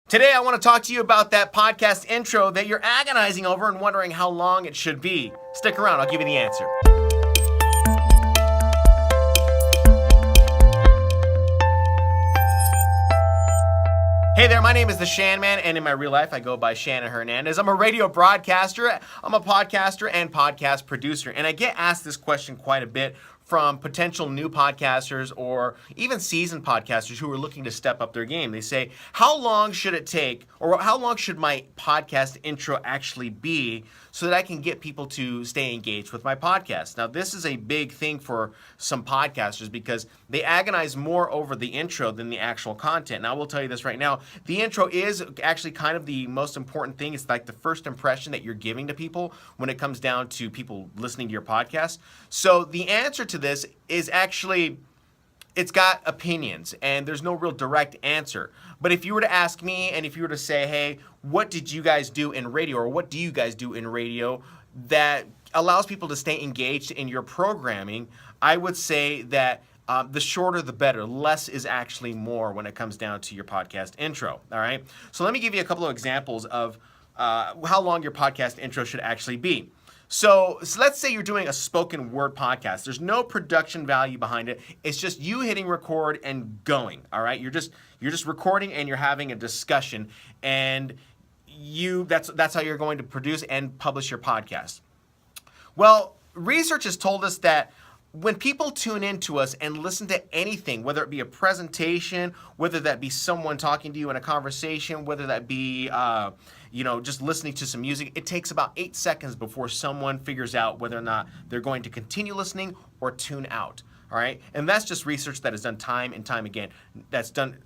Today, I want to talk to you about that podcast intro that you're agonizing over and wondering how long it should be. Stick around, I'll give you the answer. Hey there, my name is the Shan Man, and in my real life, I go by Shannon Hernandez. I'm a radio broadcaster, I'm a podcaster and podcast producer, and I get asked this question quite a bit from potential new podcasters or even seasoned podcasters who are looking to step up their game. They say, how long should it take, or how long should my podcast intro actually be so that I can get people to stay engaged with my podcast? Now, this is a big thing for some podcasters because they agonize more over the intro than the actual content. Now, I will tell you this right now, the intro is actually kind of the most important thing. It's like the first impression that you're giving to people when it comes down to people listening to your podcast. So the answer to this is actually, it's got opinions and there's no real direct answer. But if you were to ask me and if you were to say, hey, what did you guys do in radio, or what do you guys do in radio that allows people to stay engaged in your programming, I would say that the shorter the better. Less is actually more when it comes down to your podcast intro, all right? So let me give you a couple of examples of how long your podcast intro should actually be. So let's say you're doing a spoken word podcast. There's no production value behind it. It's just you hitting record and going, all right? You're just recording and you're having a discussion, and that's how you're going to produce and publish your podcast. Well, research has told us that when people tune into us and listen to anything, whether it be a presentation, whether that be someone talking to you in a conversation, whether that be just listening to some music, it takes about 8 seconds before someone figures out whether or not they're going to continue listening or tune out. All right, and that's just research that is done time and time again. That's done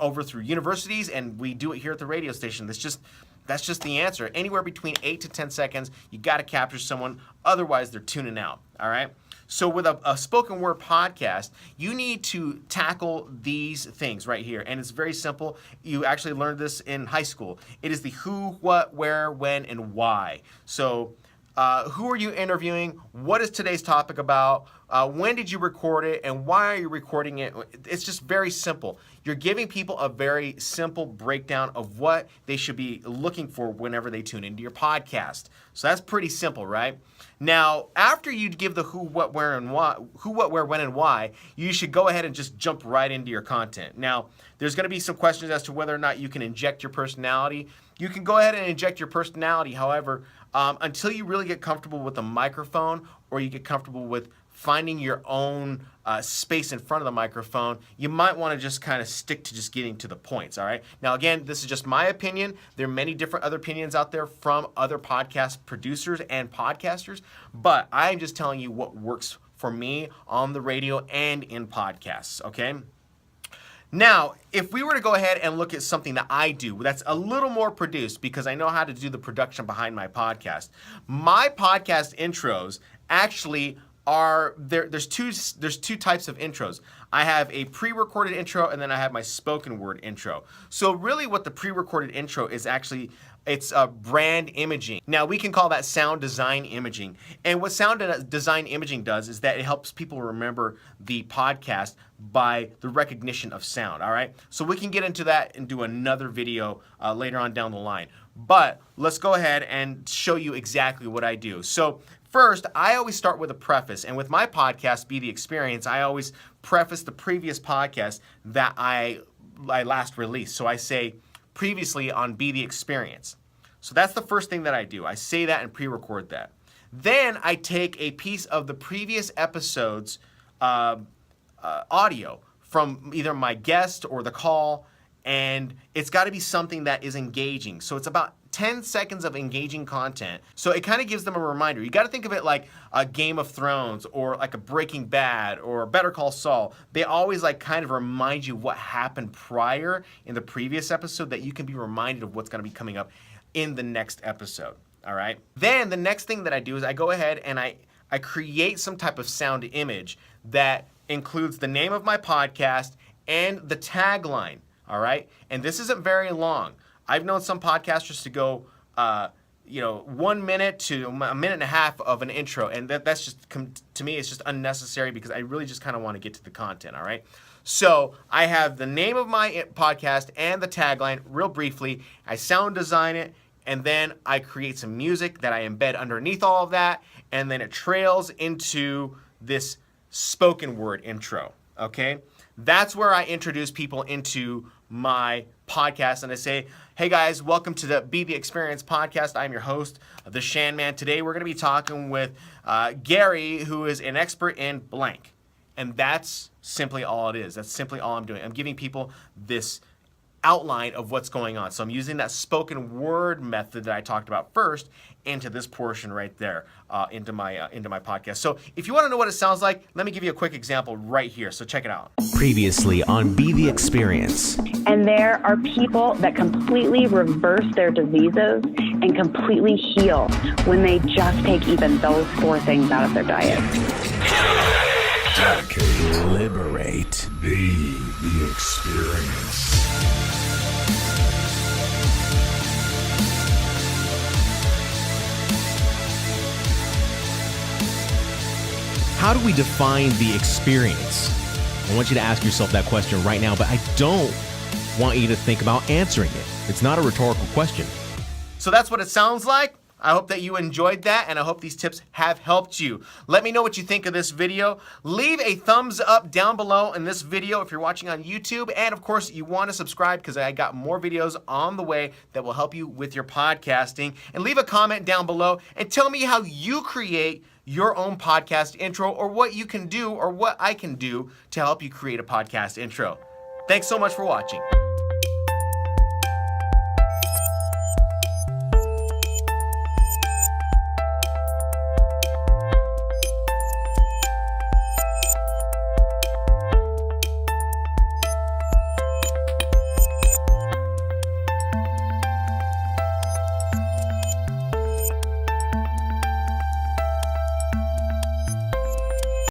over through universities, and we do it here at the radio station. That's just the answer. Anywhere between 8 to 10 seconds, you got to capture someone. Otherwise, they're tuning out. All right. So with a spoken word podcast, you need to tackle these things right here. And it's very simple. You actually learned this in high school. It is the who, what, where, when, and why. So who are you interviewing? What is today's topic about? When did you record it? And why are you recording it? It's just very simple. You're giving people a very simple breakdown of what they should be looking for whenever they tune into your podcast. So that's pretty simple, right? Now, after you give the who, what, where, and why, who, what, where, when, and why, you should go ahead and just jump right into your content. Now, there's going to be some questions as to whether or not you can inject your personality. You can go ahead and inject your personality. However, until you really get comfortable with the microphone, or you get comfortable with finding your own space in front of the microphone, you might want to just kind of stick to just getting to the points, all right? Now, again, this is just my opinion. There are many different other opinions out there from other podcast producers and podcasters, but I'm just telling you what works for me on the radio and in podcasts, okay? Now, if we were to go ahead and look at something that I do that's a little more produced, because I know how to do the production behind my podcast, my podcast intros actually are there's two types of intros. I have a pre-recorded intro, and then I have my spoken word intro. So really what the pre-recorded intro is actually, it's brand imaging. Now, we can call that sound design imaging. And what sound design imaging does is that it helps people remember the podcast by the recognition of sound, all right? So we can get into that and do another video later on down the line. But let's go ahead and show you exactly what I do. So first, I always start with a preface. And with my podcast, Be the Experience, I always preface the previous podcast that I last released. So I say, previously on Be the Experience. So that's the first thing that I do. I say that and pre-record that. Then I take a piece of the previous episode's audio from either my guest or the call, and it's got to be something that is engaging. So it's about 10 seconds of engaging content. So it kind of gives them a reminder. You got to think of it like a Game of Thrones or like a Breaking Bad or Better Call Saul. They always like kind of remind you what happened prior in the previous episode, that you can be reminded of what's going to be coming up in the next episode. All right. Then the next thing that I do is I go ahead and I create some type of sound image that includes the name of my podcast and the tagline. All right. And this isn't very long. I've known some podcasters to go, 1 minute to a minute and a half of an intro, and that's just, to me, it's just unnecessary because I really just kind of want to get to the content, all right? So I have the name of my podcast and the tagline real briefly. I sound design it, and then I create some music that I embed underneath all of that, and then it trails into this spoken word intro, okay? That's where I introduce people into my podcast, and I say, hey guys, welcome to the Be The Experience podcast. I'm your host, the Shan Man. Today we're going to be talking with Gary, who is an expert in blank. And that's simply all it is. That's simply all I'm doing. I'm giving people this outline of what's going on. So I'm using that spoken word method that I talked about first into this portion right there, into my podcast. So if you want to know what it sounds like, let me give you a quick example right here. So check it out. Previously on Be The Experience. And there are people that completely reverse their diseases and completely heal when they just take even those 4 things out of their diet. Liberate. Be The Experience. How do we define the experience? I want you to ask yourself that question right now, but I don't want you to think about answering it. It's not a rhetorical question. So that's what it sounds like. I hope that you enjoyed that, and I hope these tips have helped you. Let me know what you think of this video. Leave a thumbs up down below in this video if you're watching on YouTube. And of course, you want to subscribe because I got more videos on the way that will help you with your podcasting. And leave a comment down below and tell me how you create your own podcast intro, or what you can do or what I can do to help you create a podcast intro. Thanks so much for watching.